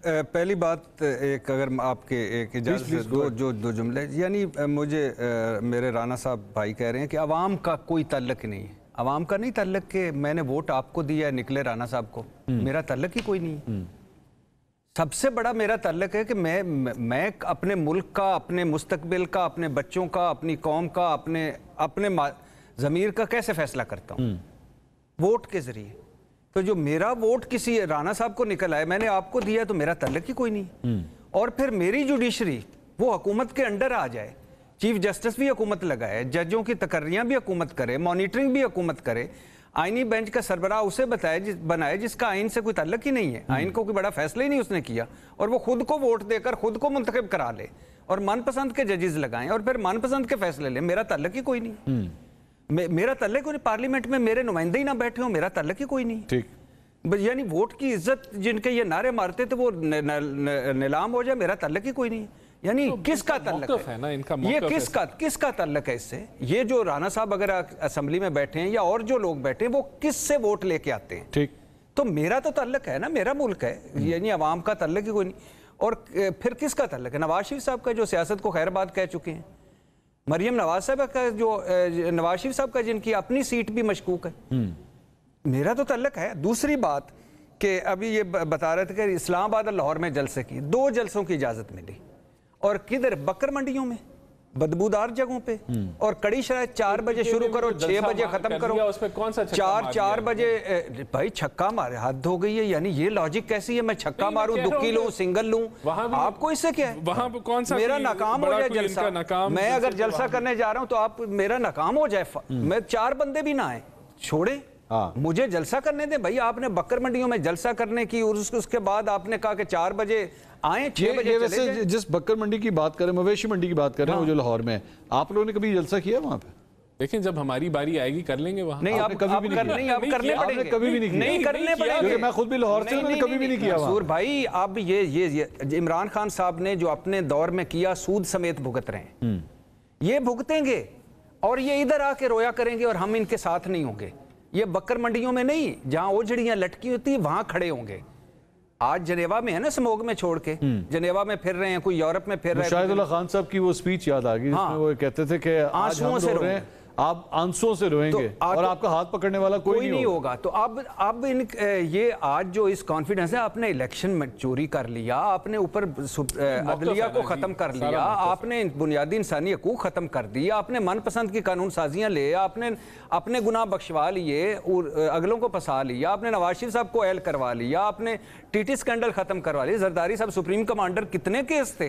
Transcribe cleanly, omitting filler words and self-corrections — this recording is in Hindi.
पहली बात एक अगर आपके एक इजाज़त से दो जुमले यानी मुझे मेरे राना साहब भाई कह रहे हैं कि अवाम का कोई ताल्लुक नहीं है। अवाम का नहीं ताल्लुक कि मैंने वोट आपको दिया है निकले राना साहब को, मेरा ताल्लुक ही कोई नहीं। सबसे बड़ा मेरा ताल्लुक है कि मैं अपने मुल्क का, अपने मुस्तकबिल का, अपने बच्चों का, अपनी कौम का, अपने ज़मीर का कैसे फैसला करता हूँ, वोट के ज़रिए। तो जो मेरा वोट किसी राना साहब को निकल आए, मैंने आपको दिया, तो मेरा ताल्लुक ही कोई नहीं। और फिर मेरी जुडिशरी वो हुकूमत के अंडर आ जाए, चीफ जस्टिस भी हुकूमत लगाए, जजों की तकर्रियां भी हुकूमत करे, मॉनिटरिंग भी हुकूमत करे, आईनी बेंच का सरबराह उसे बनाए जिसका आइन से कोई ताल्लुक ही नहीं है, आइन को कोई बड़ा फैसला ही नहीं उसने किया, और वो खुद को वोट देकर खुद को मुंतखब करा ले और मनपसंद के जजेस लगाएं और फिर मनपसंद के फैसले ले। मेरा ताल्लुक ही कोई नहीं। मेरा ताल्लुक कोई, पार्लियामेंट में मेरे नुमाइंदे ही ना बैठे हो, मेरा ताल्लुक ही कोई नहीं। ठीक, यानी वोट की इज्जत जिनके ये नारे मारते थे वो नीलाम हो जाए, मेरा ताल्लुक ही कोई नहीं। यानी तो किसका ताल्लुक है ना, इनका ये किसका ताल्लुक है इससे? ये जो राना साहब अगर असेंबली में बैठे हैं या और जो लोग बैठे हैं वो किससे वोट लेके आते हैं? ठीक, तो मेरा तो ताल्लुक है ना, मेरा मुल्क है, यानी अवाम का ताल्लुक ही कोई नहीं। और फिर किसका ताल्लुक है? नवाज शरीफ साहब का जो सियासत को खैरबाद कह चुके हैं, मरियम नवाज साहब का जो नवाज शरीफ साहब का जिनकी अपनी सीट भी मशकूक है, मेरा तो ताल्लुक है। दूसरी बात कि अभी ये बता रहे थे कि इस्लामाबाद और लाहौर में जलसे की, 2 जलसों की इजाजत मिली, और किधर? बकर मंडियों में, बदबूदार जगहों पे, और कड़ी शरायत 4 बजे शुरू करो, 6 बजे खत्म करो। उसमें कौन सा 4 बजे भाई छक्का मारे, हद हो गई है। यानी ये लॉजिक कैसी है? मैं छक्का मारूं, दुक्की लूं, सिंगल लूं, आपको इससे क्या है? वहां कौन सा मेरा नाकाम हो जाए जलसा, मैं अगर जलसा करने जा रहा हूं तो आप मेरा नाकाम हो जाए, मैं 4 बंदे भी ना आए, छोड़े, मुझे जलसा करने दें। भाई आपने बकर मंडियों में जलसा करने की और उसके बाद आपने कहा कि 4 बजे आए, 6 बजे चले जाए। जिस बकर मंडी की बात करें, मवेशी मंडी की बात करें, वो जो लाहौर में, आप लोगों ने कभी जलसा किया वहां पे? लेकिन जब हमारी बारी आएगी कर लेंगे वहां। नहीं, आप कभी भी नहीं, आप करने पड़ेंगे, कभी भी नहीं करने पड़ेंगे। मैं खुद भी लाहौर से, मैंने कभी भी नहीं किया। मंसूर भाई, अब ये इमरान खान साहब ने जो अपने दौर में किया, सूद समेत भुगत रहे हैं, ये भुगतेंगे और ये इधर आके रोया करेंगे और हम इनके साथ नहीं होंगे। ये बकर मंडियों में नहीं, जहां ओझड़ियां लटकी होती वहां खड़े होंगे। आज जनेवा में है ना, स्मोग में छोड़ के जनेवा में फिर रहे हैं, कोई यूरोप में फिर रहे हैं। शाहिदुल्लाह खान साहब की वो स्पीच याद आ गई जिसमें वो कहते थे कि आंसुओं से रो रहे हैं, आप आंसुओं से रोएंगे और आपका हाथ पकड़ने वाला कोई नहीं होगा। तो अब ये आज जो इस कॉन्फिडेंस है, आपने इलेक्शन में चोरी कर लिया, आपने ऊपर अदलिया को खत्म कर लिया, आपने बुनियादी इंसानी हकूक खत्म कर दिया, आपने मनपसंद की कानून साजियां ले, आपने अपने गुनाह बख्शवा लिए और अगलों को फंसा लिया, आपने नवाज शरीफ साहब को एल करवा लिया, आपने टीटी स्कैंडल खत्म करवा लिया। जरदारी साहब सुप्रीम कमांडर, कितने केस थे,